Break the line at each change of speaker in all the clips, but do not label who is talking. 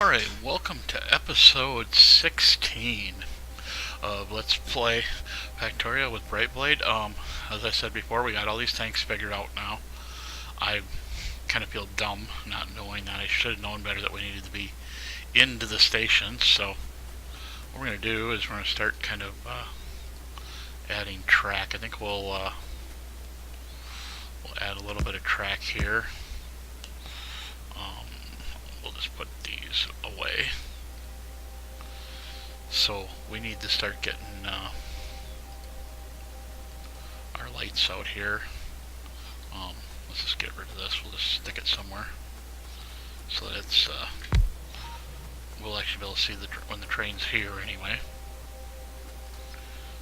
Alright, welcome to episode 16 of Let's Play Factorio with Brightblade. As I said before, we got all these tanks figured out now. I kind of feel dumb not knowing that. I should have known better that we needed to be into the station. So what we're going to do is we're going to start kind of adding track. I think we'll add a little bit of track here. We'll just put these away. So we need to start getting our lights out here. Let's just get rid of this. We'll just stick it somewhere so that it's we'll actually be able to see when the train's here anyway.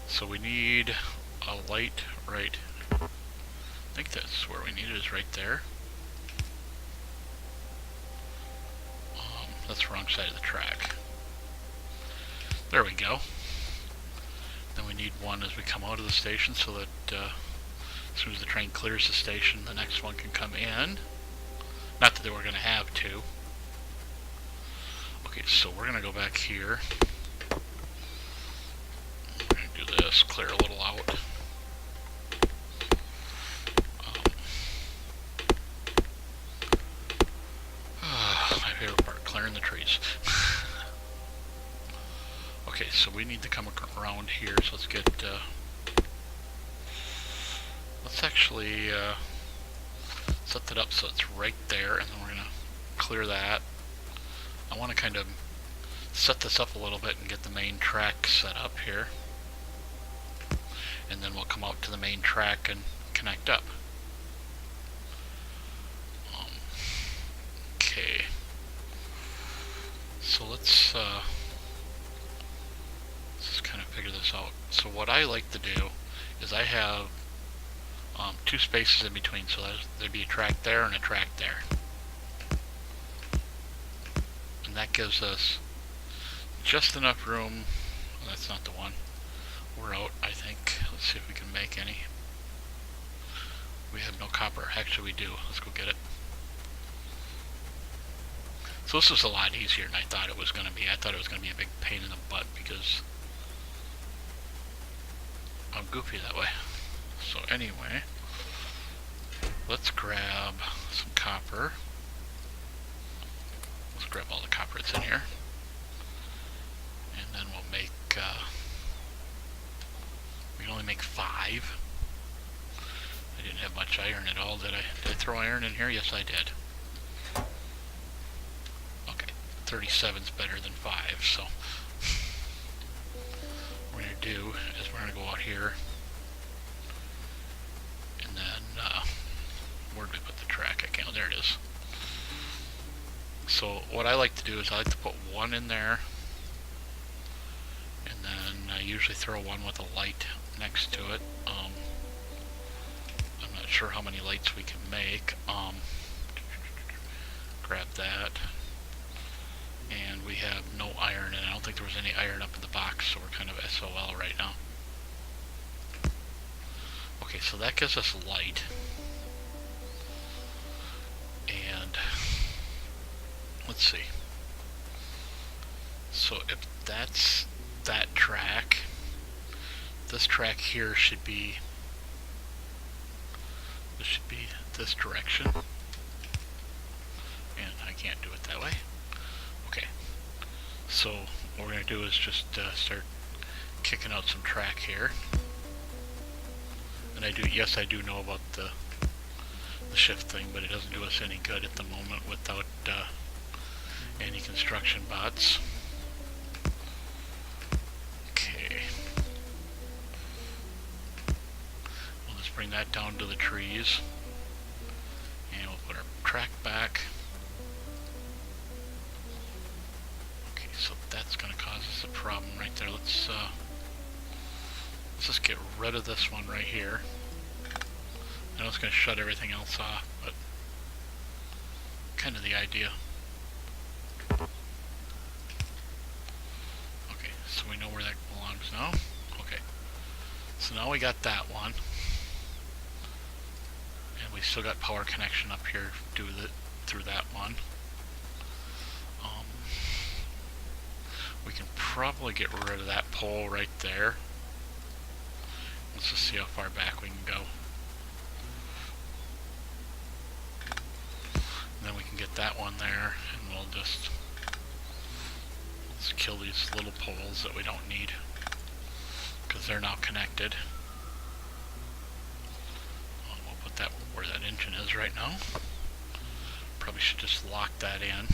So we need a light right. I think that's where we need it, is right there. That's the wrong side of the track. There we go. Then we need one as we come out of the station so that as soon as the train clears the station, the next one can come in. Not that they were going to have to. Okay, so we're going to go back here. We're going to do this, clear a little out. My favorite part, clearing the trees. Okay, so we need to come around here, so let's get, let's actually set that up so it's right there, and then we're going to clear that. I want to kind of set this up a little bit and get the main track set up here. And then we'll come out to the main track and connect up. Okay. So let's just kind of figure this out. So what I like to do is I have two spaces in between, so there'd be a track there and a track there. And that gives us just enough room. Well, that's not the one. We're out, I think. Let's see if we can make any. We have no copper. Actually, we do. Let's go get it. So this was a lot easier than I thought it was going to be. I thought it was going to be a big pain in the butt because I'm goofy that way. So anyway, let's grab some copper. Let's grab all the copper that's in here. And then we'll make, we can only make 5. I didn't have much iron at all, did I? Did I throw iron in here? Yes, I did. 37's better than 5, so what we're going to do is we're going to go out here, and then where did we put the track? I can't. There it is. So what I like to do is I like to put one in there, and then I usually throw one with a light next to it. I'm not sure how many lights we can make. Grab that. And we have no iron, and I don't think there was any iron up in the box, so we're kind of SOL right now. Okay, so that gives us light. And let's see. So if that's that track, this track here should be this direction. And I can't do it that way. Okay, so what we're going to do is just start kicking out some track here. And yes, I do know about the shift thing, but it doesn't do us any good at the moment without any construction bots. Okay. We'll just bring that down to the trees. And we'll put our track back. So that's going to cause us a problem right there. Let's just get rid of this one right here. I know it's going to shut everything else off, but kind of the idea. Okay, so we know where that belongs now. Okay, so now we got that one, and we still got power connection up here through that one. We can probably get rid of that pole right there. Let's just see how far back we can go. And then we can get that one there, and we'll just let's kill these little poles that we don't need, because they're now connected. We'll put that where that engine is right now. Probably should just lock that in.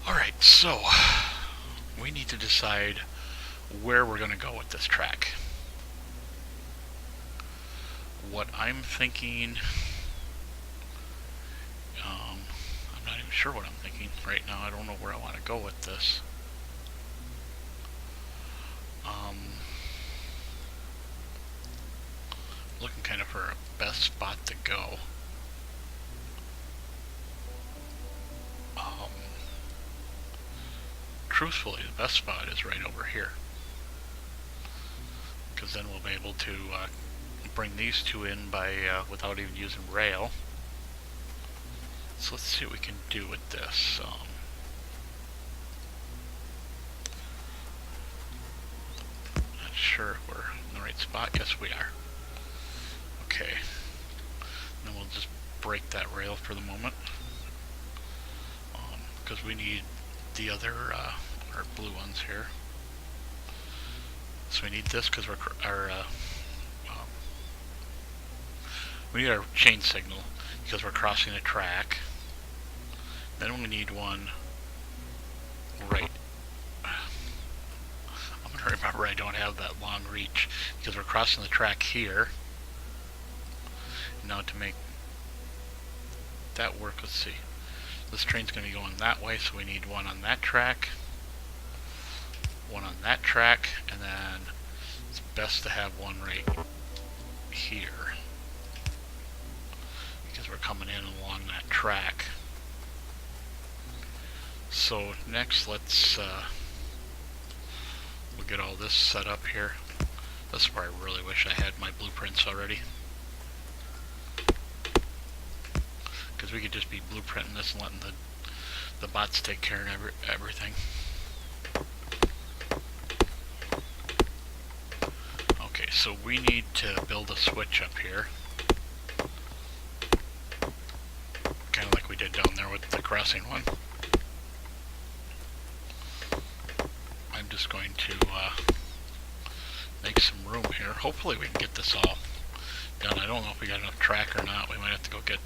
Alright, so we need to decide where we're going to go with this track. What I'm thinking, I'm not even sure what I'm thinking right now. I don't know where I want to go with this. Looking kind of for a best spot to go. Truthfully, the best spot is right over here, because then we'll be able to bring these two in by without even using rail. So let's see what we can do with this. Not sure if we're in the right spot. Yes, we are. Okay. Then we'll just break that rail for the moment, because we need the other our blue ones here. So we need this because we need our chain signal because we're crossing a track. Then we need one right. I'm gonna remember I don't have that long reach because we're crossing the track here. Now to make that work, let's see. This train's going to be going that way, so we need one on that track, one on that track, and then it's best to have one right here because we're coming in along that track. So next, let's we'll get all this set up here. This is where I really wish I had my blueprints already, because we could just be blueprinting this and letting the bots take care of everything. Okay, so we need to build a switch up here, kind of like we did down there with the crossing one. I'm just going to make some room here. Hopefully we can get this all done. I don't know if we got enough track or not. We might have to go get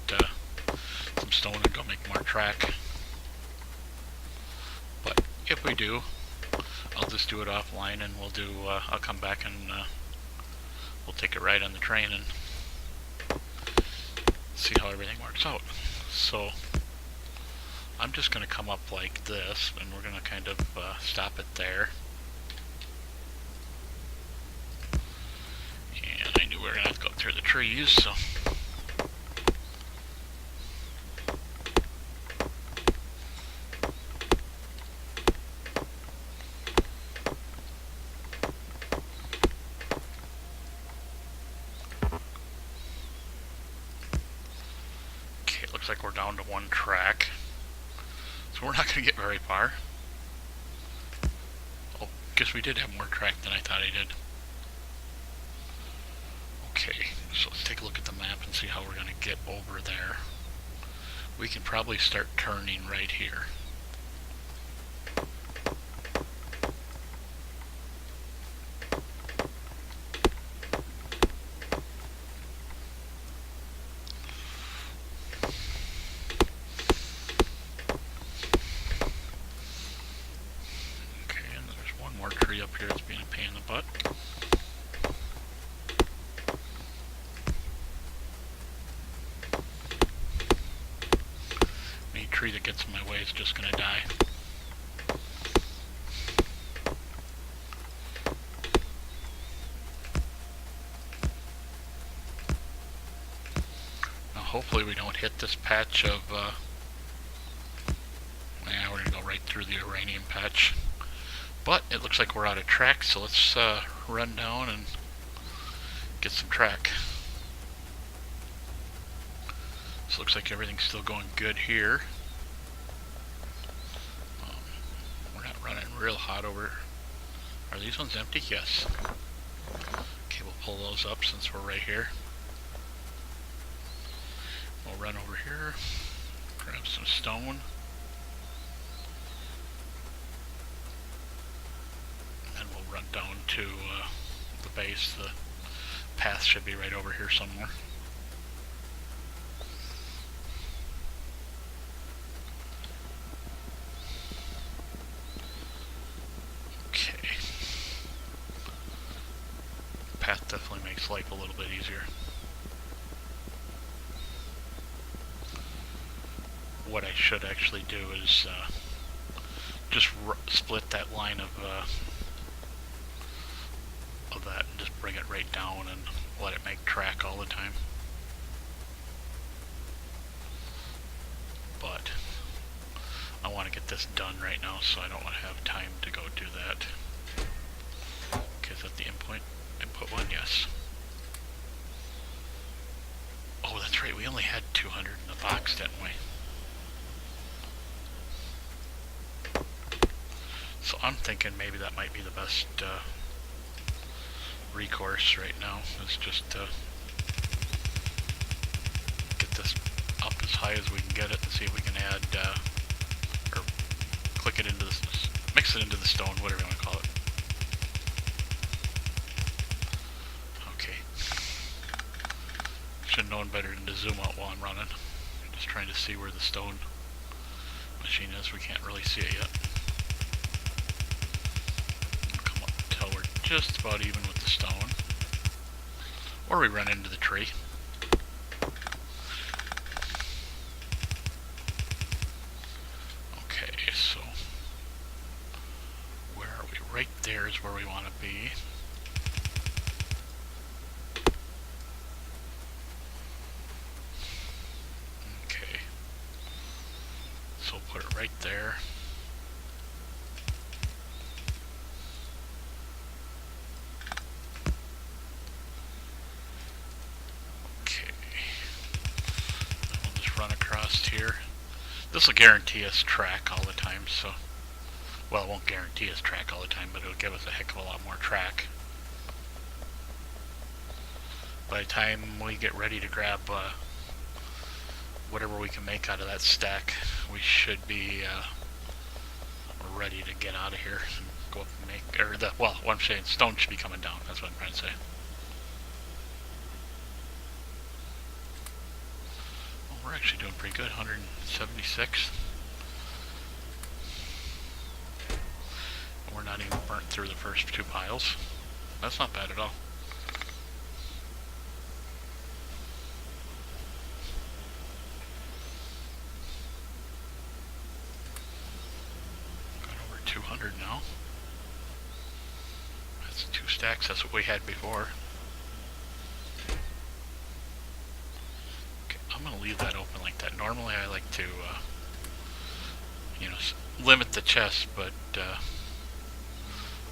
some stone and go make more track. But if we do, I'll just do it offline, and we'll do. I'll come back and we'll take a ride on the train and see how everything works out. So I'm just going to come up like this, and we're going to kind of stop it there. And I knew we were going to have to go through the trees, so. Looks like we're down to one track, so we're not going to get very far. Oh, guess we did have more track than I thought I did. Okay, so let's take a look at the map and see how we're going to get over there. We can probably start turning right here. Tree up here is being a pain in the butt. Any tree that gets in my way is just going to die. Now hopefully we don't hit this patch of yeah, we're going to go right through the uranium patch. But it looks like we're out of track, so let's run down and get some track. So it looks like everything's still going good here. real hot over. Are these ones empty? Yes. Okay, we'll pull those up since we're right here. We'll run over here, grab some stone. And we'll run down to the base. The path should be right over here somewhere. Okay. Path definitely makes life a little bit easier. What I should actually do is just split that line of that and just bring it right down and let it make track all the time. But I want to get this done right now, so I don't want to have time to go do that. Okay, is that the input one? Yes. Oh, that's right, we only had 200 in the box, didn't we? So I'm thinking maybe that might be the best recourse right now, is just get this up as high as we can get it and see if we can add, or click it into this, mix it into the stone, whatever you want to call it. Okay. Should have known better than to zoom out while I'm running. Just trying to see where the stone machine is. We can't really see it yet. Come up until we're just about even with the stone. Or we run into the tree. Okay, so where are we? Right there is where we want to be. Okay. So put it right there. Here. This will guarantee us track all the time, so, well, it won't guarantee us track all the time, but it'll give us a heck of a lot more track. By the time we get ready to grab whatever we can make out of that stack, we should be ready to get out of here and go up and make, or well, what I'm saying, stone should be coming down, that's what I'm trying to say. We're actually doing pretty good, 176. We're not even burnt through the first two piles. That's not bad at all. Got over 200 now. That's 2 stacks, that's what we had before. I'm going to leave that open like that. Normally I like to, you know, limit the chest, but I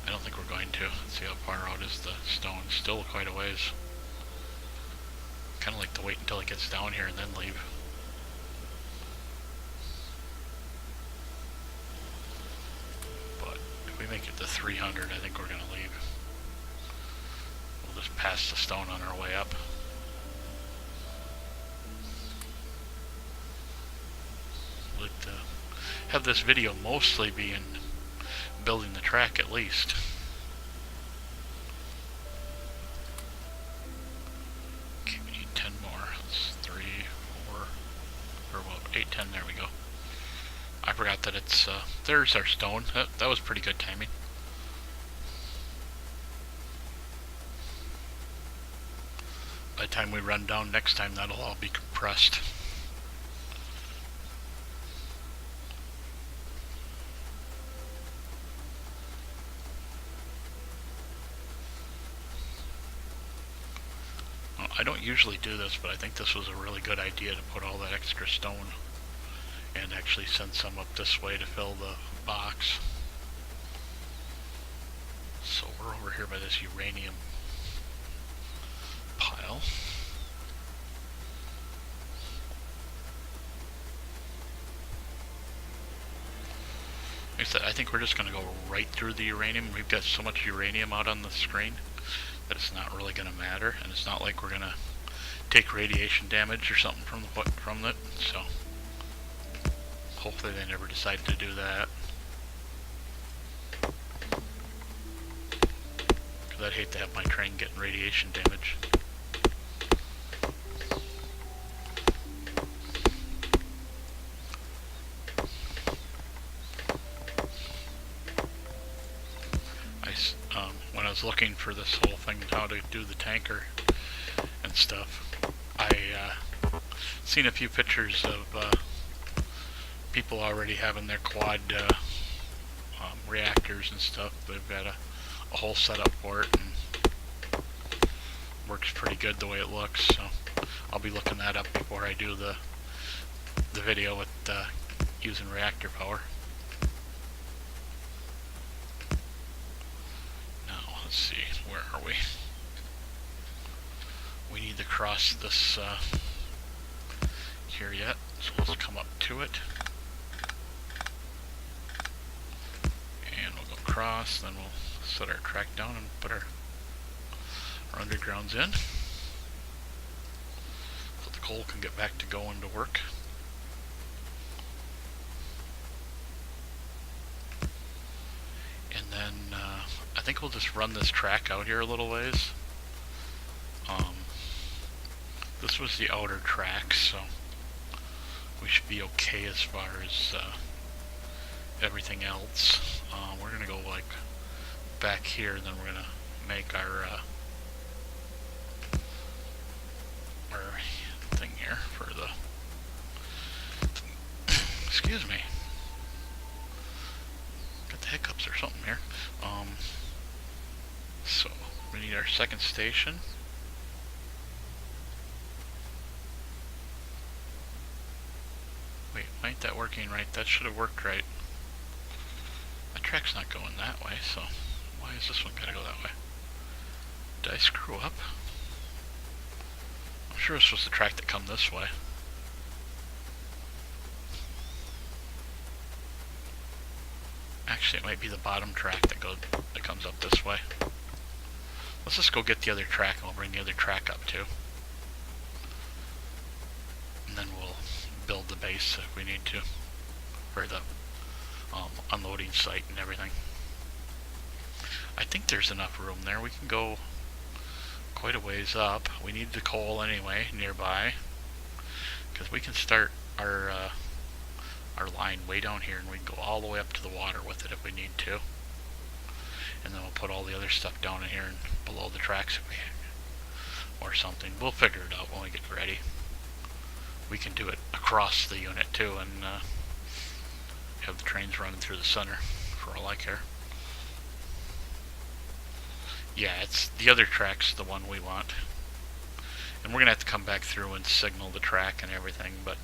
don't think we're going to. Let's see how far out is the stone. Still quite a ways. Kind of like to wait until it gets down here and then leave. But if we make it to 300, I think we're going to leave. We'll just pass the stone on our way up. Have this video mostly be in building the track at least. Okay, we need 10 more. That's 3, 4, or well, 8, 10, there we go. I forgot that it's, there's our stone. That was pretty good timing. By the time we run down next time, that'll all be compressed. I don't usually do this, but I think this was a really good idea to put all that extra stone and actually send some up this way to fill the box. So we're over here by this uranium pile. Like I said, I think we're just going to go right through the uranium. We've got so much uranium out on the screen that it's not really going to matter, and it's not like we're going to take radiation damage or something from it. So hopefully they never decide to do that, because I'd hate to have my train getting radiation damage. When I was looking for this whole thing, how to do the tanker and stuff, I seen a few pictures of people already having their quad reactors and stuff. They've got a whole setup for it, and works pretty good the way it looks. So I'll be looking that up before I do the video with using reactor power. Let's see, where are we? We need to cross this here yet, so let's come up to it. And we'll go across, then we'll set our track down and put our undergrounds in, so the coal can get back to going to work. And then I think we'll just run this track out here a little ways. This was the outer track, so we should be okay as far as everything else. We're gonna go like back here, and then we're gonna make our thing here for the excuse me, got the hiccups or something here. So we need our second station. Wait, why ain't that working right? That should have worked right. My track's not going that way, so why is this one gotta go that way? Did I screw up? I'm sure it's supposed to track that come this way. Actually, it might be the bottom track that comes up this way. Let's just go get the other track, and we'll bring the other track up too. And then we'll build the base if we need to, for the unloading site and everything. I think there's enough room there. We can go quite a ways up. We need the coal anyway nearby, because we can start our line way down here, and we can go all the way up to the water with it if we need to. And then we'll put all the other stuff down in here and below the tracks if we or something. We'll figure it out when we get ready. We can do it across the unit too, and have the trains running through the center for all I care. Yeah, it's the other track's the one we want. And we're gonna have to come back through and signal the track and everything, but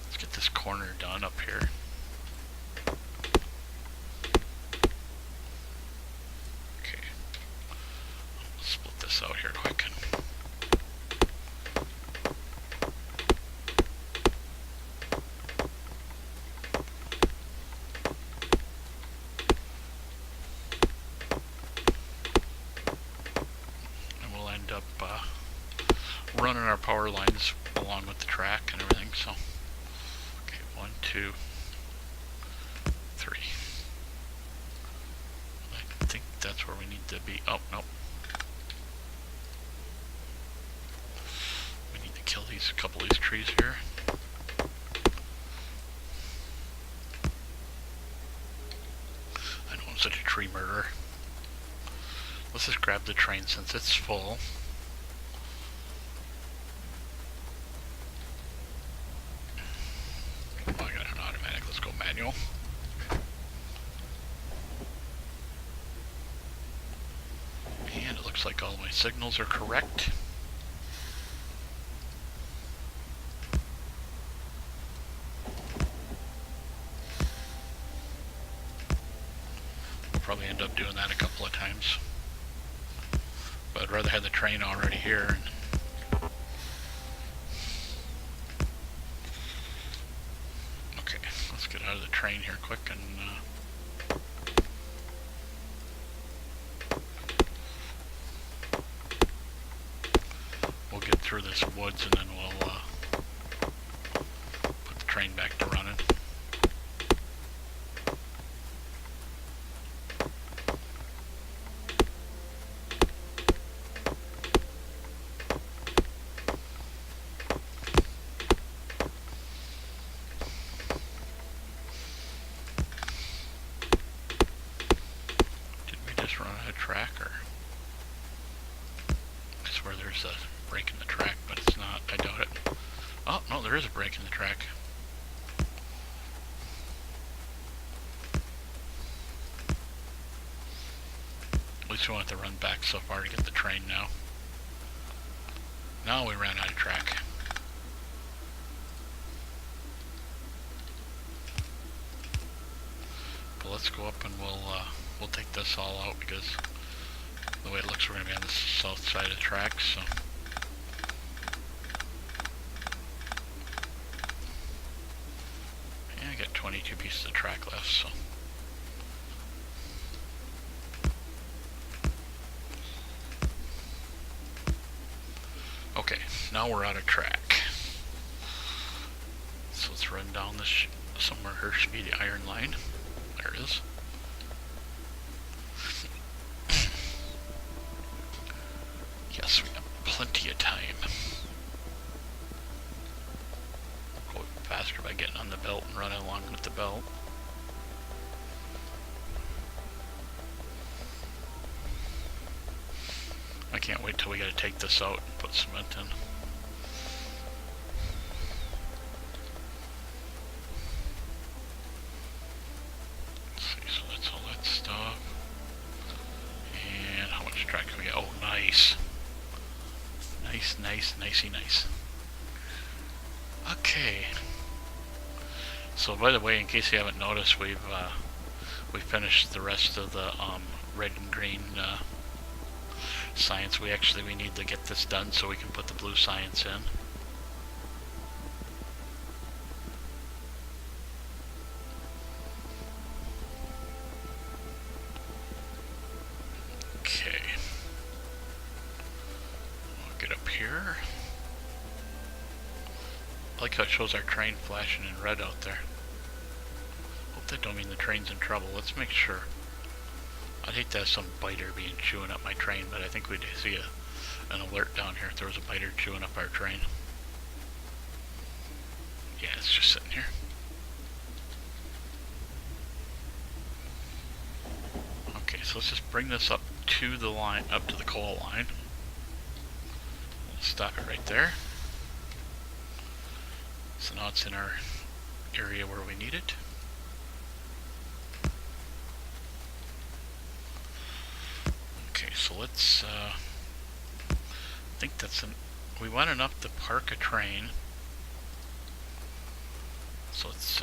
let's get this corner done up here. Okay, let's split this out here quick. Up running our power lines along with the track and everything. So okay, 1, 2, 3. I think that's where we need to be. Oh no, we need to kill these couple of these trees here. I know I'm such a tree murderer. Let's just grab the train since it's full. Oh, I got an automatic. Let's go manual. And it looks like all my signals are correct. We'll probably end up doing that a couple of times. But I'd rather have the train already here. train here quick and we'll get through this woods and then we'll put the train back to running. Did we just run out of track, or I swear there's a break in the track, but it's not. I doubt it. Oh, no, there is a break in the track. At least we won't have to run back so far to get the train now. Now we ran out of track. But let's go up and we'll take this all out, because the way it looks we're going to be on the south side of the tracks, so. Yeah, I got 22 pieces of track left, so. Okay, now we're out of track. So let's run down this somewhere here should be the iron line. There it is. Yes, we have plenty of time. Go faster by getting on the belt and running along with the belt. I can't wait till we gotta take this out and put cement in. Let's see, so that's all that stuff. And how much track can we get? Oh, nice. Nice, nicey nice. Okay. So by the way, in case you haven't noticed, we finished the rest of the red and green science. We need to get this done so we can put the blue science in. Okay. We'll get up here. I like how it shows our train flashing in red out there. Hope that don't mean the train's in trouble. Let's make sure. I'd hate to have some biter being chewing up my train, but I think we'd see an alert down here if there was a biter chewing up our train. Yeah, it's just sitting here. Okay, so let's just bring this up to the line, up to the coal line. We'll stop it right there. So now it's in our area where we need it. Okay, so let's, I think that's we want enough to park a train. So let's,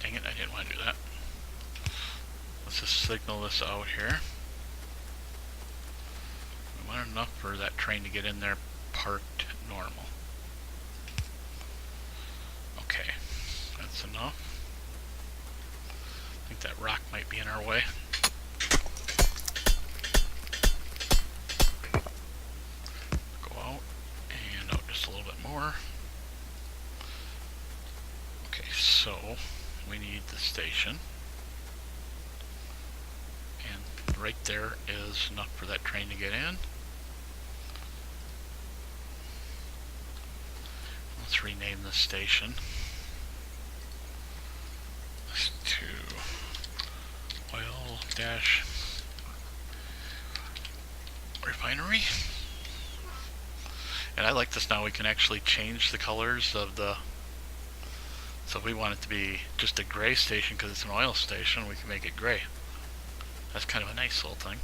dang it, I didn't want to do that. Let's just signal this out here. We want enough for that train to get in there parked normal. Okay, that's enough. I think that rock might be in our way. Go out and out just a little bit more. Okay, so we need the station. And right there is enough for that train to get in. Let's rename the station. To oil dash refinery. And I like this now, we can actually change the colors of the, so if we want it to be just a gray station because it's an oil station, we can make it gray. That's kind of a nice little thing.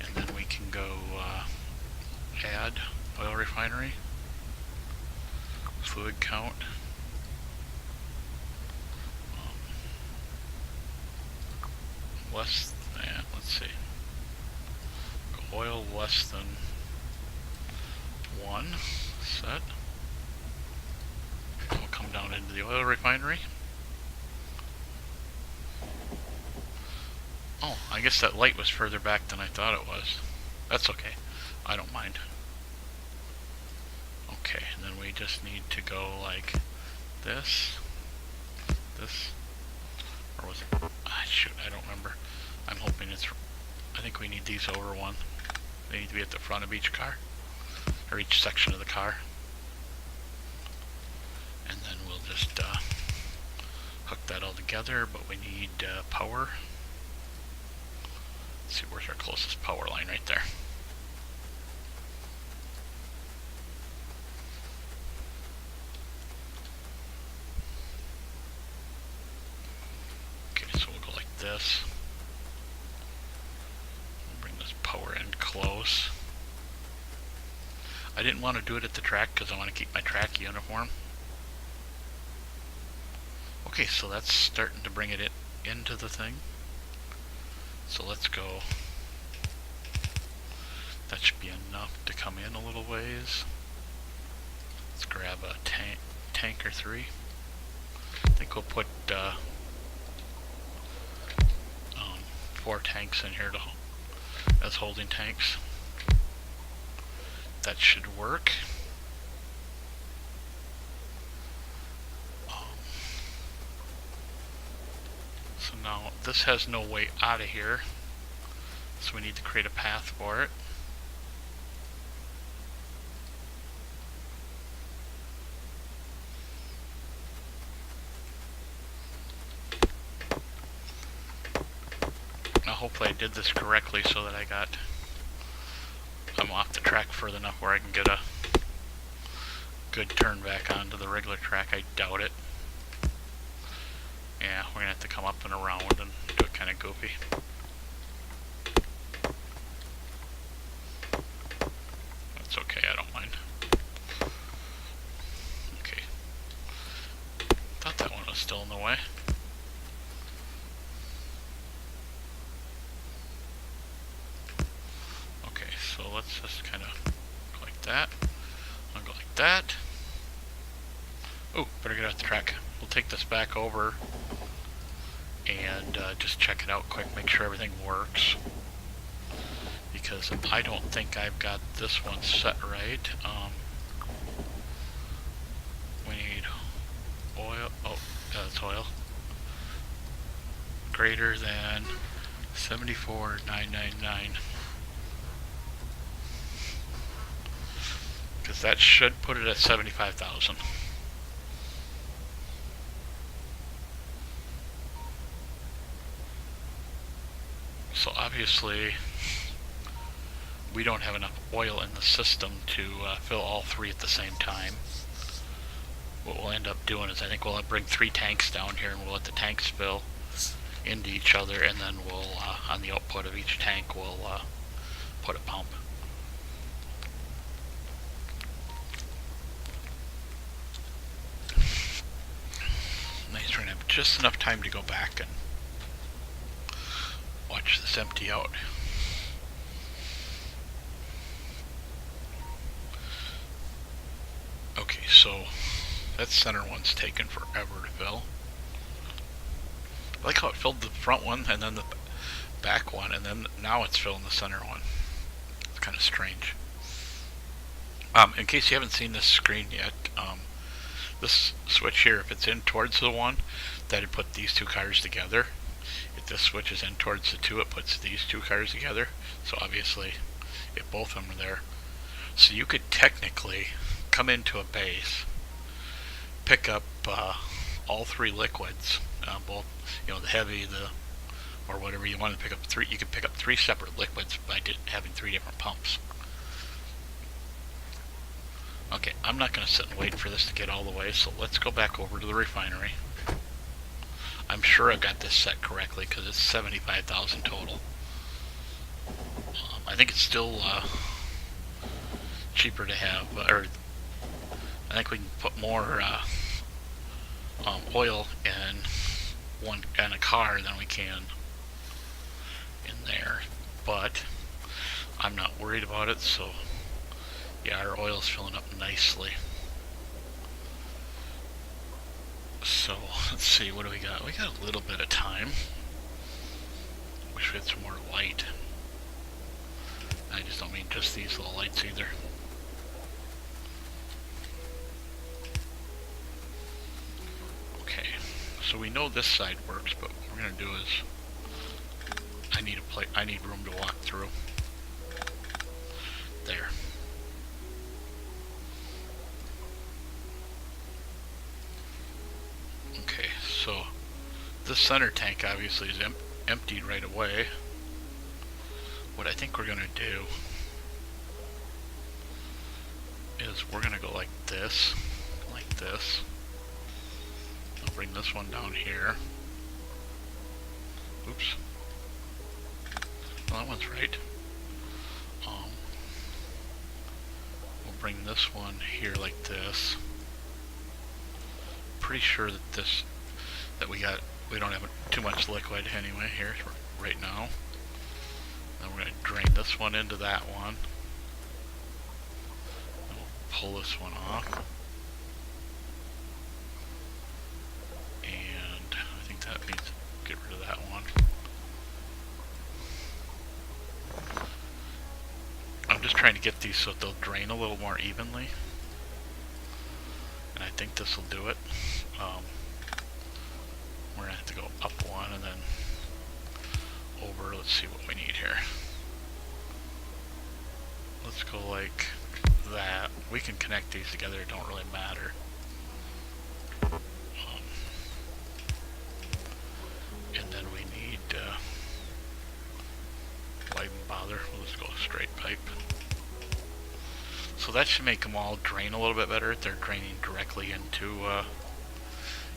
And then we can go add oil refinery, fluid count. Less than, let's see, oil less than 1. Set. We'll come down into the oil refinery. Oh, I guess that light was further back than I thought it was. That's okay. I don't mind. Okay, and then we just need to go like this, or was it? Ah, shoot, I don't remember. I'm hoping it's. I think we need these over one. They need to be at the front of each car, or each section of the car. And then we'll just hook that all together, but we need power. Let's see, where's our closest power line? Right there. Okay, so we'll go like this. Bring this power in close. I didn't want to do it at the track because I want to keep my track uniform. Okay, so that's starting to bring it into the thing. So let's go. That should be enough to come in a little ways. Let's grab a tank or three. I think we'll put 4 tanks in here as holding tanks. That should work. So now this has no way out of here, so we need to create a path for it. Now hopefully I did this correctly so that I'm off the track further enough where I can get a good turn back onto the regular track. I doubt it. Yeah, we're gonna have to come up and around and do it kind of goofy. That's okay, I don't mind. Okay. Thought that one was still in the way. Okay, so let's just kind of go like that. I'll go like that. Oh, better get off the track. We'll take this back over and just check it out quick, make sure everything works, because I don't think I've got this one set right. We need oil. Oh, that's oil. Greater than 74,999, because that should put it at 75,000. So obviously we don't have enough oil in the system to fill all 3 at the same time. What we'll end up doing is I think we'll bring 3 tanks down here and we'll let the tanks fill into each other, and then we'll on the output of each tank we'll put a pump. Nice, trying to have just enough time to go back and watch this empty out. Okay, so that center one's taken forever to fill. I like how it filled the front one and then the back one, and then now it's filling the center one. It's kind of strange. In case you haven't seen this screen yet, this switch here, if it's in towards the one, that'd put these 2 cars together. If this switch is in towards the 2, it puts these 2 cars together. So obviously, if both of them are there, so you could technically come into a base, pick up all 3 liquids, both, the heavy, or whatever you want to pick up. You could pick up 3 separate liquids by having 3 different pumps. Okay, I'm not going to sit and wait for this to get all the way, so let's go back over to the refinery. I'm sure I got this set correctly because it's 75,000 total. I think it's still cheaper to have, or I think we can put more oil in a car than we can in there, but I'm not worried about it. So Yeah, our oil's filling up nicely. So, let's see, what do we got? We got a little bit of time. Wish we had some more light. I just don't mean just these little lights either. Okay, so we know this side works, but what we're gonna do is I need room to walk through. There. Okay, so this center tank obviously is emptied right away. What I think we're gonna do is we're gonna go like this. I'll bring this one down here. Oops. Well, that one's right. We'll bring this one here like this. Pretty sure that we don't have too much liquid anyway here right now. Then we're going to drain this one into that one. And we'll pull this one off. And I think that means get rid of that one. I'm just trying to get these so that they'll drain a little more evenly. And I think this will do it. We're going to have to go up one and then over. Let's see what we need here. Let's go like that. We can connect these together, it don't really matter. And then we need, why even bother? We'll just go straight pipe. So that should make them all drain a little bit better. They're draining directly into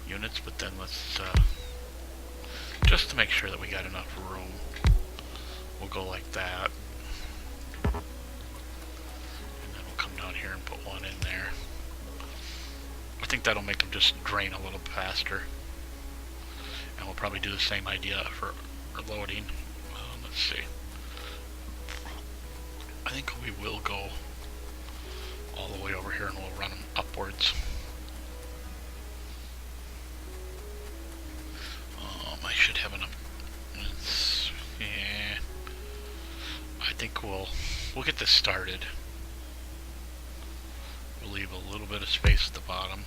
units, but then let's, just to make sure that we got enough room, we'll go like that. And then we'll come down here and put one in there. I think that'll make them just drain a little faster. And we'll probably do the same idea for loading. Let's see. I think we will go all the way over here and we'll run them upwards. I should have enough. Yeah. I think we'll get this started. We'll leave a little bit of space at the bottom.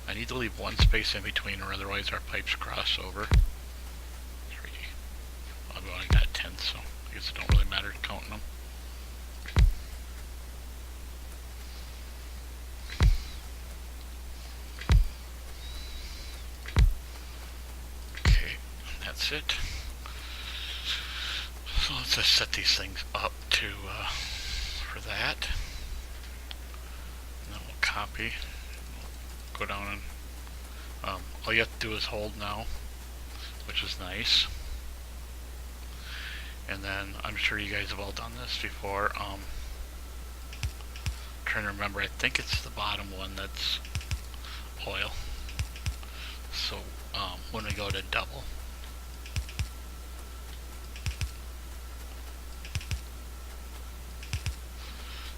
I need to leave one space in between or otherwise our pipes cross over. 3. I've only got 10, so I guess it don't really matter counting them. Okay, that's it. So let's just set these things up to for that. And then we'll copy. Go down and all you have to do is hold now, which is nice. And then I'm sure you guys have all done this before. Trying to remember, I think it's the bottom one that's oil. So when we go to double,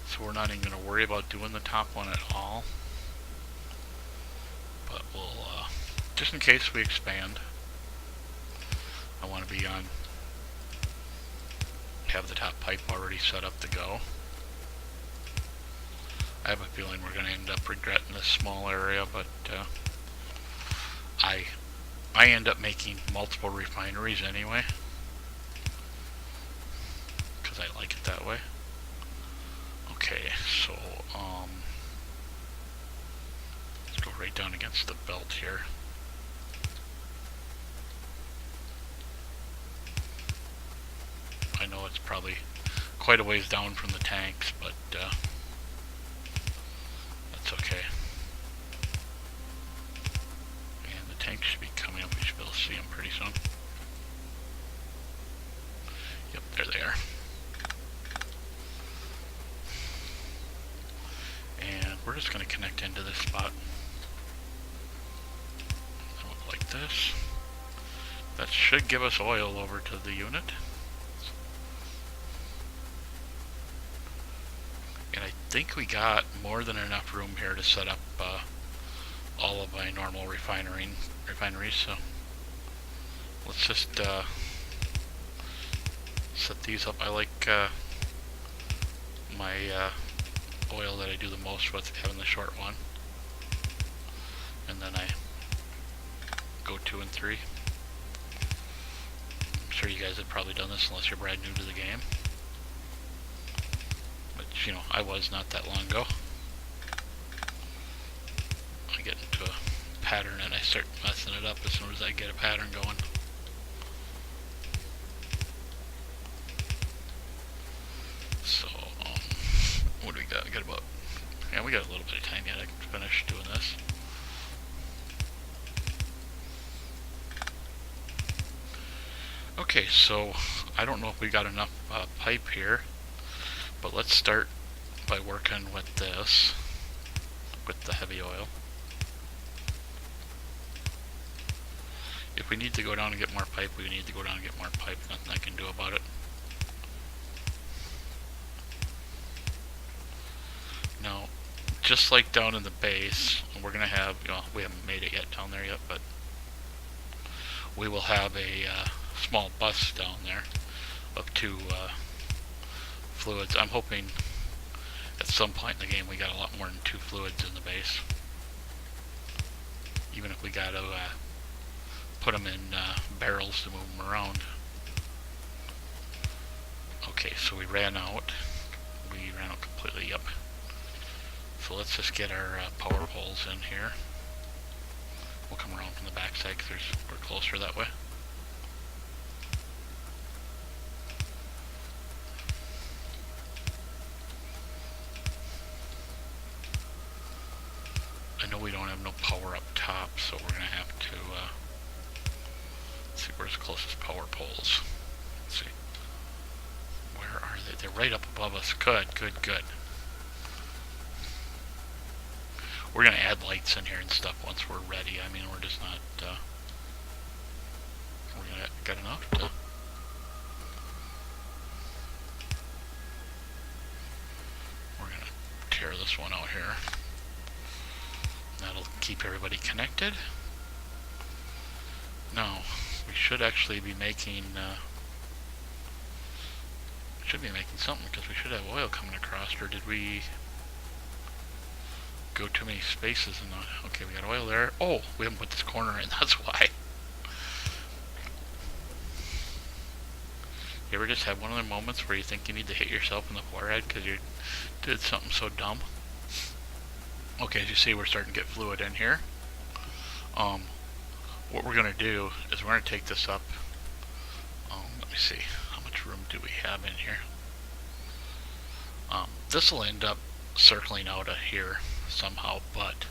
so we're not even going to worry about doing the top one at all. But we'll, just in case we expand, I want to be on, have the top pipe already set up to go. I have a feeling we're going to end up regretting this small area, but I end up making multiple refineries anyway, because I like it that way. Okay, so let's go right down against the belt here. I know it's probably quite a ways down from the tanks, but that's okay. And the tanks should be coming up. We should be able to see them pretty soon. Yep, there they are. And we're just going to connect into this spot. So like this. That should give us oil over to the unit. And I think we got more than enough room here to set up all of my normal refineries, so let's just set these up. I like my oil that I do the most with having the short one, and then I go 2 and 3. I'm sure you guys have probably done this unless you're brand new to the game, but you know, I was not that long ago. I get into a pattern and I start messing it up as soon as I get a pattern going. So, what do we got? We got about, yeah, we got a little bit of time yet. I can finish doing this. Okay, so I don't know if we got enough pipe here, but let's start by working with this, with the heavy oil. If we need to go down and get more pipe, we need to go down and get more pipe. Nothing I can do about it. Now, just like down in the base, we're going to have, you know, we haven't made it yet down there yet, but we will have a small bus down there of 2 fluids. I'm hoping at some point in the game we got a lot more than 2 fluids in the base. Even if we got to put them in barrels to move them around. Okay, so we ran out. We ran out completely, yep. So let's just get our power poles in here. We'll come around from the back side because we're closer that way. I know we don't have no power up top, so we're going to have to see where's the closest power poles. Let's see. Where are they? They're right up above us. Good, good, good. We're going to add lights in here and stuff once we're ready. I mean, we're just not, we're going to get enough to... We're going to tear this one out here. That'll keep everybody connected. Now, we should actually be making, something, because we should have oil coming across, or did we go too many spaces and not? Okay, we got oil there. Oh, we haven't put this corner in, that's why. You ever just have one of the moments where you think you need to hit yourself in the forehead because you did something so dumb? Okay, as you see, we're starting to get fluid in here. What we're going to do is we're going to take this up. Let me see, how much room do we have in here? This will end up circling out of here somehow, but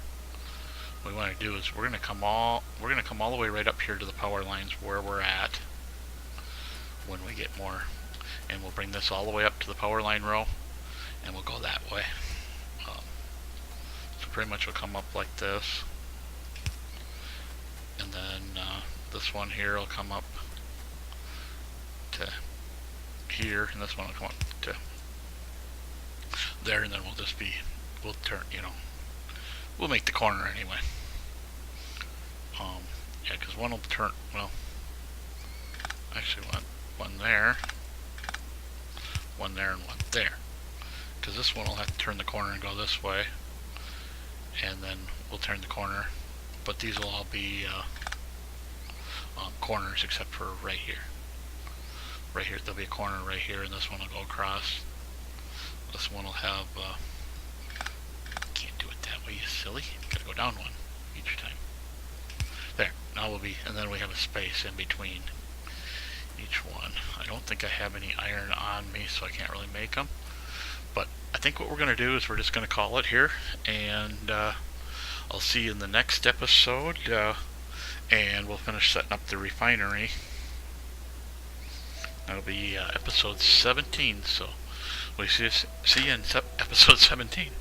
what we want to do is we're going to come all the way right up here to the power lines where we're at when we get more, and we'll bring this all the way up to the power line row, and we'll go that way. So pretty much we'll come up like this, and then this one here will come up to here, and this one will come up to there, and then we'll turn, you know, we'll make the corner anyway. Yeah, because one will turn, well, actually one there, and one there, because this one will have to turn the corner and go this way, and then we'll turn the corner, but these will all be corners except for right here. Right here, there'll be a corner right here, and this one will go across. This one will have, can't do it that way, you silly. Gotta go down one each time. There, now we'll be, and then we have a space in between each one. I don't think I have any iron on me, so I can't really make them. But I think what we're going to do is we're just going to call it here, and I'll see you in the next episode, and we'll finish setting up the refinery. That'll be episode 17, so we'll see you in episode 17.